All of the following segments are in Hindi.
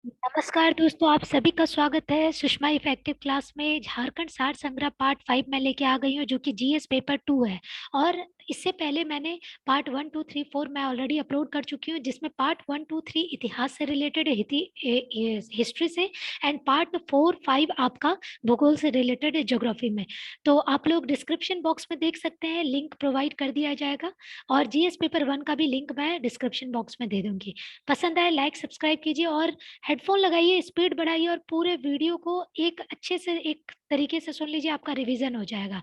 नमस्कार दोस्तों, आप सभी का स्वागत है सुषमा इफेक्टिव क्लास में। झारखंड सार संग्रह पार्ट 5 में लेके आ गई हूँ, जो कि जीएस पेपर 2 है। और इससे पहले मैंने पार्ट 1 2 3 4 मैं ऑलरेडी अपलोड कर चुकी हूँ, जिसमें पार्ट 1 2 3 इतिहास से रिलेटेड है, हिस्ट्री से, एंड पार्ट 4 5 आपका भूगोल से रिलेटेड है, ज्योग्राफी में। तो आप लोग डिस्क्रिप्शन बॉक्स में देख सकते हैं, लिंक प्रोवाइड कर दिया जाएगा। और जीएस पेपर 1 का भी लिंक मैं डिस्क्रिप्शन बॉक्स में दे दूंगी। पसंद आए लाइक सब्सक्राइब कीजिए और हेडफोन लगाइए, स्पीड बढ़ाइए और पूरे वीडियो को एक अच्छे से एक तरीके से सुन लीजिए, आपका रिवीजन हो जाएगा।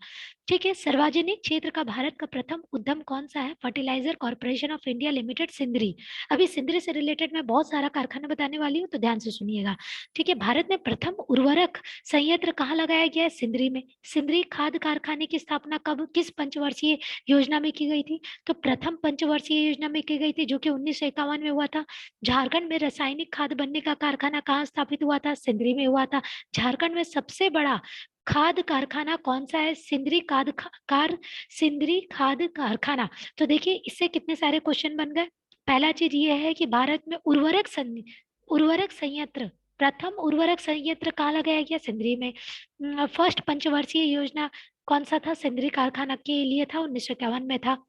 ठीक है। सार्वजनिक क्षेत्र का भारत का प्रथम उद्यम कौन सा है? Fertilizer corporation of India limited, Sindri. अभी सिंदरी से रिलेटेड मैं बहुत सारा कारखाना बताने वाली हूँ, तो ध्यान से सुनिएगा। ठीक है। भारत में प्रथम उर्वरक संयंत्र कहाँ लगाया गया है? सिंदरी में। सिंदरी खाद कारखाने की स्थापना कब, किस पंचवर्षीय योजना में की गई थी? तो प्रथम पंचवर्षीय योजना में की गई थी, जो कि 1951 में हुआ था। झारखंड में रासायनिक खाद बनने का कारखाना कहाँ स्थापित हुआ था? सिंदरी में हुआ था। झारखंड में सबसे बड़ा खाद कारखाना कौन सा है? सिंदरी खाद कारखाना। तो देखिए, इससे कितने सारे क्वेश्चन बन गए। पहला चीज ये है कि भारत में उर्वरक संयंत्र, प्रथम उर्वरक संयंत्र कहाँ लगाया गया? सिंदरी में। फर्स्ट पंचवर्षीय योजना कौन सा था? सिंदरी कारखाना के लिए था, 1951 में था।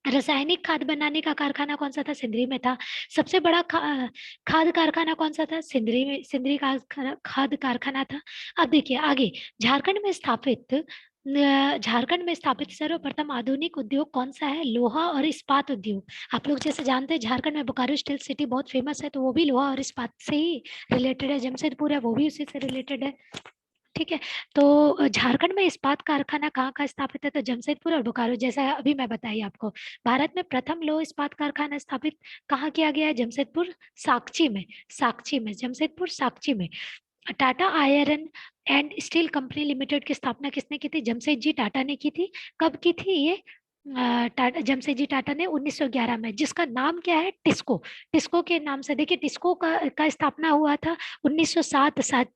रासायनिक खाद बनाने का कारखाना कौन सा था? सिंदरी में था। सबसे बड़ा खाद कारखाना कौन सा था? सिंदरी में, सिंदरी का खाद कारखाना था। अब देखिए आगे, झारखंड में स्थापित सर्वप्रथम आधुनिक उद्योग कौन सा है? लोहा और इस्पात उद्योग। आप लोग जैसे जानते हैं, झारखंड में बोकारो स्टील सिटी बहुत फेमस है, तो वो भी लोहा और इस्पात से ही रिलेटेड है। जमशेदपुर है, वो भी उसी से रिलेटेड है। ठीक है। तो झारखंड में इस्पात कारखाना कहाँ का स्थापित है? तो जमशेदपुर और बोकारो, जैसा अभी मैं बताई आपको। भारत में प्रथम लौह इस्पात कारखाना स्थापित कहाँ किया गया है? जमशेदपुर साकची में। साकची में, जमशेदपुर साकची में। Tata iron and steel company limited की स्थापना किसने की थी? जमशेद जी टाटा ने की थी। कब की थी ये? टाटा, जमशेद जी टाटा ने 1911 में, जिसका नाम क्या है? टिस्को। टिस्को के नाम से। देखिए, टिस्को का स्थापना हुआ था 1907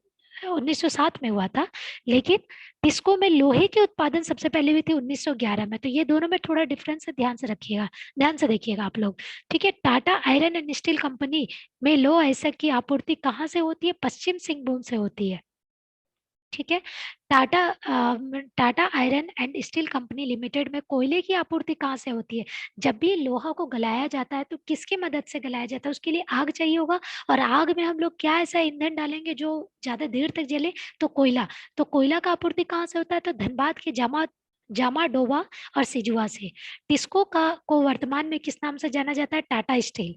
1907 में हुआ था। लेकिन टिस्को में लोहे के उत्पादन सबसे पहले हुई थी 1911 में। तो ये दोनों में थोड़ा डिफरेंस है, ध्यान से रखिएगा, ध्यान से देखिएगा आप लोग। ठीक है। Tata iron and steel company में लौह अयस्क की आपूर्ति कहाँ से होती है? पश्चिम सिंहभूम से होती है। ठीक है। Tata Tata iron and steel company limited में कोयले की आपूर्ति कहाँ से होती है? जब भी लोहा को गलाया जाता है, तो किसकी मदद से गलाया जाता है? उसके लिए आग चाहिए होगा। और आग में हम लोग क्या ऐसा ईंधन डालेंगे जो ज्यादा देर तक जले? तो कोयला। तो कोयला का आपूर्ति कहाँ से होता है? तो धनबाद के जामा जामा डोबा और सिजुआ से। टिस्को का को वर्तमान में किस नाम से जाना जाता है? टाटा स्टील।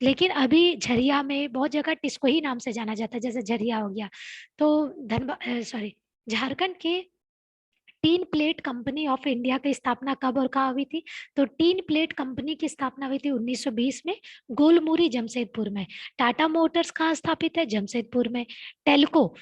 लेकिन अभी झरिया में बहुत जगह टिस्को ही नाम से जाना जाता है, जैसे झरिया हो गया। तो धनबाद, सॉरी, झारखंड के tin plate company of India की स्थापना कब और कहाँ हुई थी? तो टीन प्लेट कंपनी की स्थापना हुई थी 1920 में, गोलमुरी जमशेदपुर में। टाटा मोटर्स कहाँ स्थापित है? जमशेदपुर में। टेल्को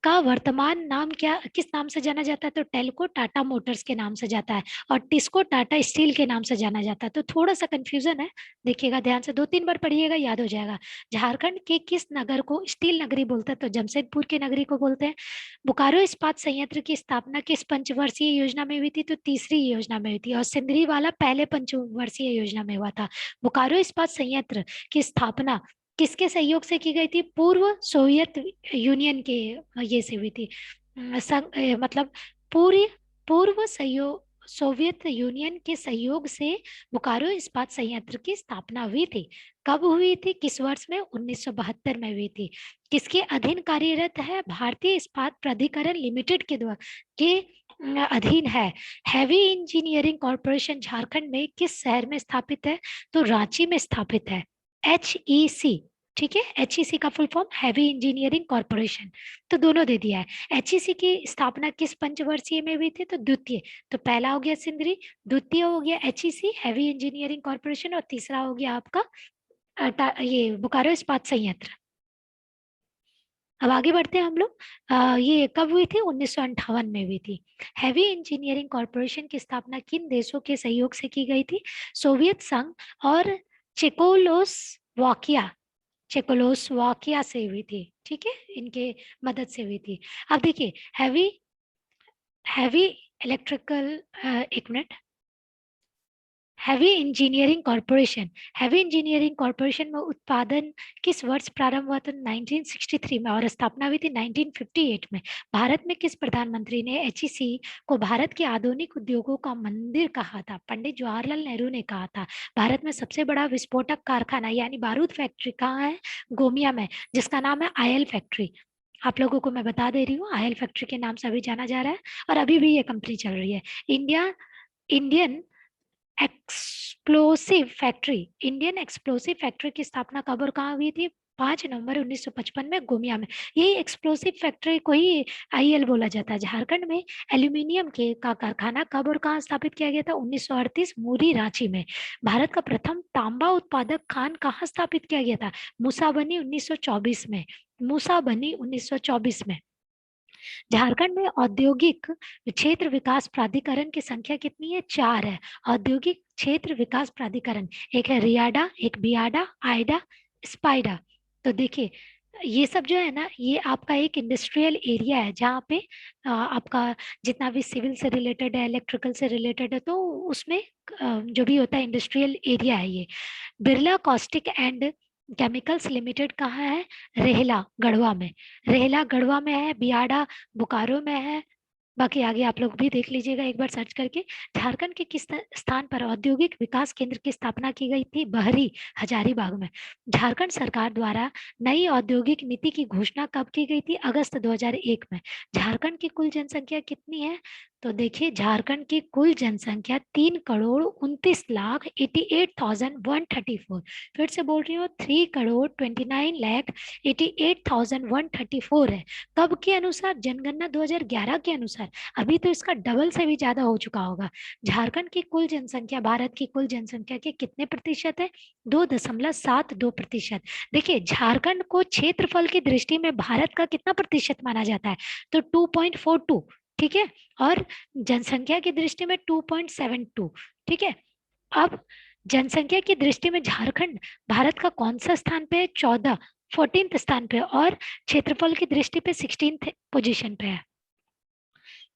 का वर्तमान नाम क्या, किस नाम से जाना जाता है? तो टेल्को टाटा मोटर्स के नाम से जाता है। और टिस्को टाटा स्टील के नाम से जाना जाता है। तो थोड़ा सा कंफ्यूजन है, देखिएगा ध्यान से, 2 3 बार पढ़िएगा, याद हो जाएगा। झारखंड के किस नगर को स्टील नगरी बोलते हैं? तो जमशेदपुर के नगरी को बोलते हैं। बोकारो इस्पात संयंत्र की स्थापना किस पंचवर्षीय योजना में हुई थी? तो तीसरी योजना में हुई थी। और सिंदरी वाला पहले पंचवर्षीय योजना में हुआ था। बोकारो इस्पात संयंत्र की स्थापना किसके सहयोग से की गई थी? पूर्व सोवियत यूनियन के ये से हुई थी। मतलब पूरी पूर्व सहयोग सोवियत यूनियन के सहयोग से बोकारो इस्पात संयंत्र की स्थापना हुई थी। कब हुई थी? किस वर्ष में? 1972 में हुई थी। किसके अधीन कार्यरत है? भारतीय इस्पात प्राधिकरण लिमिटेड के द्वारा के अधीन है। हैवी इंजीनियरिंग कॉरपोरेशन झारखंड में किस शहर में स्थापित है? तो रांची में स्थापित है। HEC। ठीक है। HEC का full form heavy engineering corporation. तो दोनों दे दिया है। HEC की स्थापना किस पंचवर्षीय में हुई थी? तो द्वितीय। तो पहला हो गया सिंदरी, द्वितीय हो गया HEC हैवी इंजीनियरिंग कॉरपोरेशन, और तीसरा हो गया आपका ये बोकारो इस्पात संयंत्र। अब आगे बढ़ते हैं हम लोग। ये कब हुई थी? 1958 में हुई थी। हैवी इंजीनियरिंग कॉरपोरेशन की स्थापना किन देशों के सहयोग से की गई थी? सोवियत संघ और चेकोलोस्लोवाकिया चेकोलोस्लोवाकिया से हुई थी। ठीक है, इनके मदद से हुई थी। अब देखिए, हैवी हैवी इलेक्ट्रिकल, एक minute, heavy engineering corporation, heavy engineering corporation में उत्पादन किस वर्ष प्रारंभ हुआ था? 1963 में, और स्थापना हुई थी 1958 में। भारत में किस प्रधानमंत्री ने एचईसी को भारत के आधुनिक उद्योगों का मंदिर कहा था? पंडित जवाहरलाल नेहरू ने कहा था। भारत में सबसे बड़ा विस्फोटक कारखाना यानी बारूद फैक्ट्री कहाँ है? गोमिया में, जिसका नाम है आयल फैक्ट्री। आप लोगों को मैं बता दे रही हूँ, आयल फैक्ट्री के नाम से अभी जाना जा रहा है और अभी भी ये कंपनी चल रही है। Indian explosive factory, Indian explosive factory की स्थापना कब और कहाँ हुई थी? 5 नवंबर 1955 में गोमिया में। यही एक्सप्लोसिव फैक्ट्री को ही आईएल बोला जाता है। झारखंड में एल्यूमिनियम के का कारखाना कब और कहाँ स्थापित किया गया था? 1938 मूरी रांची में। भारत का प्रथम तांबा उत्पादक खान कहाँ स्थापित किया गया था? मूसाबनी 1924 में, मूसाबनी 1924 में। झारखंड में औद्योगिक क्षेत्र विकास प्राधिकरण की संख्या कितनी है? 4 है। औद्योगिक क्षेत्र विकास प्राधिकरण, एक है रियाडा, एक बियाडा, आइडा, स्पाइडा। तो देखिए ये सब जो है ना, ये आपका एक इंडस्ट्रियल एरिया है जहाँ पे आपका जितना भी सिविल से रिलेटेड है, इलेक्ट्रिकल से रिलेटेड है, तो उसमें जो भी होता है इंडस्ट्रियल एरिया है ये। Birla caustic and chemicals limited कहाँ है? रेहला गढ़वा में, रेहला गढ़वा में है। बियाडा बोकारो में है। बाकी आगे आप लोग भी देख लीजिएगा एक बार सर्च करके। झारखंड के किस स्थान पर औद्योगिक विकास केंद्र की स्थापना की गई थी? बहरी हजारीबाग में। झारखंड सरकार द्वारा नई औद्योगिक नीति की घोषणा कब की गई थी? अगस्त 2001 में। झारखंड की कुल जनसंख्या कितनी है? तो देखिए झारखंड की कुल जनसंख्या 3,29,88,134। फिर से बोल रही हूँ, 3,29,88,134 है। कब के अनुसार? जनगणना 2011 के अनुसार। अभी तो इसका डबल से भी ज्यादा हो चुका होगा। झारखंड की कुल जनसंख्या भारत की कुल जनसंख्या के कितने प्रतिशत है? 2.72%। देखिए झारखंड को क्षेत्रफल की दृष्टि में भारत का कितना प्रतिशत माना जाता है? तो 2.42, ठीक है। और जनसंख्या की दृष्टि में 2.72, ठीक है। अब जनसंख्या की दृष्टि में झारखंड भारत का कौन सा स्थान पे है? 14th स्थान पे, और क्षेत्रफल की दृष्टि पे 16th पोजीशन पे है।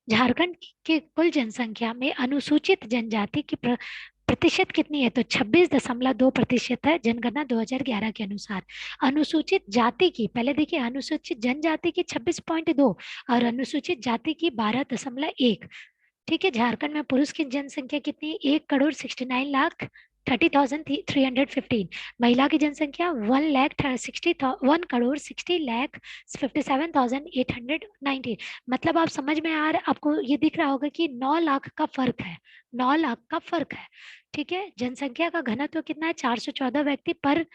झारखंड की कुल जनसंख्या में अनुसूचित जनजाति की प्रतिशत कितनी है? तो 26.2% है जनगणना 2011 के अनुसार। अनुसूचित जाति की, पहले देखिए अनुसूचित जनजाति की 26.2 और अनुसूचित जाति की 12.1। ठीक है। झारखंड में पुरुष की जनसंख्या कितनी? 1,60,30,315। महिला की जनसंख्या 1,60,57,890। मतलब आप समझ में आ रहा, आपको ये दिख रहा होगा कि 9 लाख का फर्क है, 9 लाख का फर्क है। ठीक है। जनसंख्या का घनत्व कितना है? 414 व्यक्ति पर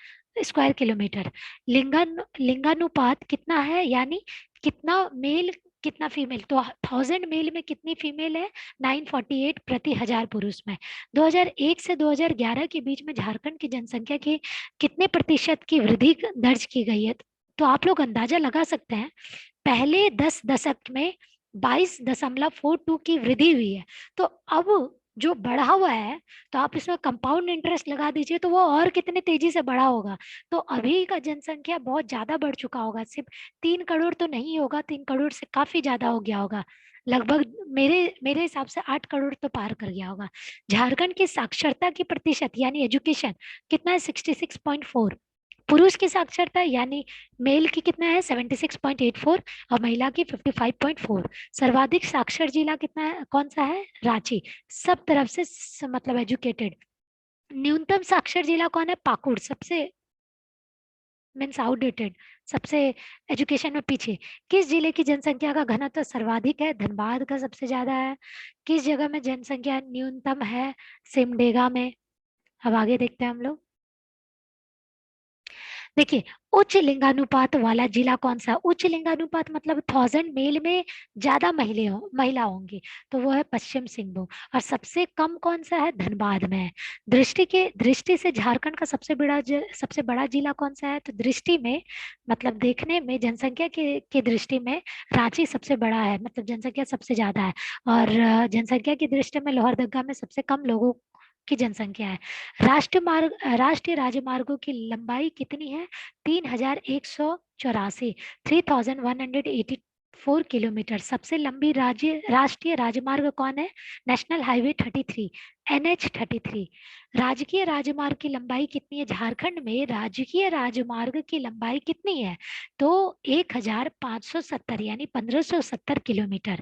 स्क्वायर किलोमीटर। लिंगानुपात कितना है, यानी कितना मेल कितना फीमेल? तो 1000 मेल में कितनी फीमेल है? 948 प्रति 1000 पुरुष में। 2001 से 2011 के बीच में झारखंड की जनसंख्या के कितने प्रतिशत की वृद्धि दर्ज की गई है? तो आप लोग अंदाजा लगा सकते हैं, पहले 10 दशक में 22.42 की वृद्धि हुई है। तो अब जो बढ़ा हुआ है, तो आप इसमें कंपाउंड इंटरेस्ट लगा दीजिए तो वो और कितने तेजी से बढ़ा होगा। तो अभी का जनसंख्या बहुत ज्यादा बढ़ चुका होगा, सिर्फ 3 करोड़ तो नहीं होगा, 3 करोड़ से काफी ज्यादा हो गया होगा। लगभग मेरे मेरे हिसाब से 8 करोड़ तो पार कर गया होगा। झारखंड की साक्षरता की प्रतिशत यानी एजुकेशन कितना है? 66.4। पुरुष की साक्षरता यानी मेल की कितना है? 76.84 और महिला की 55.4। सर्वाधिक साक्षर जिला कितना है, कौन सा है? रांची, सब तरफ से मतलब एजुकेटेड। न्यूनतम साक्षर जिला कौन है? पाकुड़, सबसे मीन्स आउटडेटेड, सबसे एजुकेशन में पीछे। किस जिले की जनसंख्या का घनत्व सर्वाधिक है? धनबाद का सबसे ज्यादा है। किस जगह में जनसंख्या न्यूनतम है? सिमडेगा में। अब आगे देखते हैं हम लोग। देखिए उच्च लिंगानुपात वाला जिला कौन सा? उच्च लिंगानुपात मतलब 1000 मेल में ज्यादा महिला होंगी, तो वो है पश्चिम सिंहभूम। और सबसे कम कौन सा है? धनबाद में है। दृष्टि से झारखंड का सबसे बड़ा जिला कौन सा है? तो दृष्टि में मतलब देखने में जनसंख्या के दृष्टि में रांची सबसे बड़ा है, मतलब जनसंख्या सबसे ज्यादा है। और जनसंख्या की दृष्टि में लोहरदगा में सबसे कम लोगों की जनसंख्या है। राष्ट्रीय राजमार्गों की लंबाई कितनी है? 3,184, 3,184 4 किलोमीटर। सबसे लंबी राष्ट्रीय राजमार्ग कौन है? National highway 33, NH 33। राजकीय राजमार्ग की लंबाई कितनी है? झारखंड में राजकीय राजमार्ग की लंबाई कितनी है? तो 1570 यानी 1570 किलोमीटर।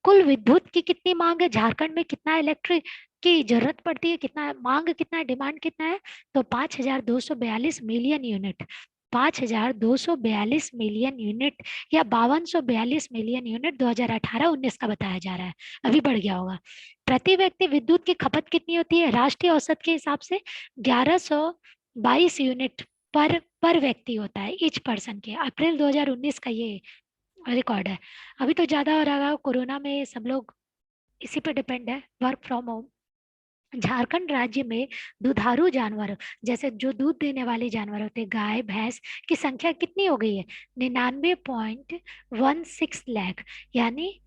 कुल विद्युत की कितनी मांग है? झारखंड में कितना इलेक्ट्रिक की जरूरत पड़ती है, कितना मांग, कितना है, डिमांड कितना है? तो 5242 मिलियन यूनिट। 5242 मिलियन यूनिट या 5242 मिलियन यूनिट 2018-19 का बताया जा रहा है। अभी बढ़ गया होगा। प्रति व्यक्ति विद्युत की खपत कितनी होती है राष्ट्रीय औसत के हिसाब से? 1122 यूनिट पर व्यक्ति होता है, ईच पर्सन के। अप्रैल 2019 का ये रिकॉर्ड है। अभी तो ज्यादा हो रहा है, कोरोना में सब लोग इसी पे डिपेंड है, वर्क फ्रॉम होम। झारखंड राज्य में दुधारू जानवर, जैसे जो दूध देने वाले जानवर होते हैं, गाय भैंस की संख्या कितनी हो गई है? 99.16 लाख, यानी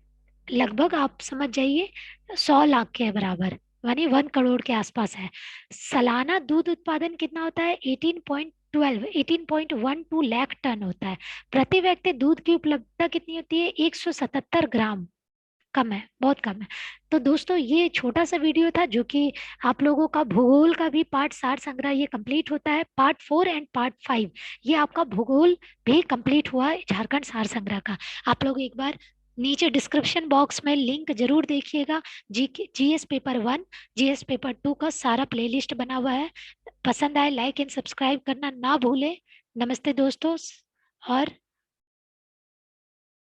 लगभग आप समझ जाइए 100 लाख के बराबर, यानी 1 करोड़ के आसपास है। सालाना दूध उत्पादन कितना होता है? 18.12 लाख टन होता है। प्रति व्यक्ति दूध की उपलब्धता कितनी होती है? 177 ग्राम। कम है, बहुत कम है। तो दोस्तों ये छोटा सा वीडियो था जो कि आप लोगों का भूगोल का भी पार्ट सार संग्रह ये कंप्लीट होता है। पार्ट 4 एंड पार्ट 5 ये आपका भूगोल भी कंप्लीट हुआ है झारखंड सार संग्रह का। आप लोग एक बार नीचे डिस्क्रिप्शन बॉक्स में लिंक जरूर देखिएगा। जीएस पेपर 1, जीएस पेपर 2 का सारा प्लेलिस्ट बना हुआ है। पसंद आए लाइक एंड सब्सक्राइब करना ना भूले। नमस्ते दोस्तों। और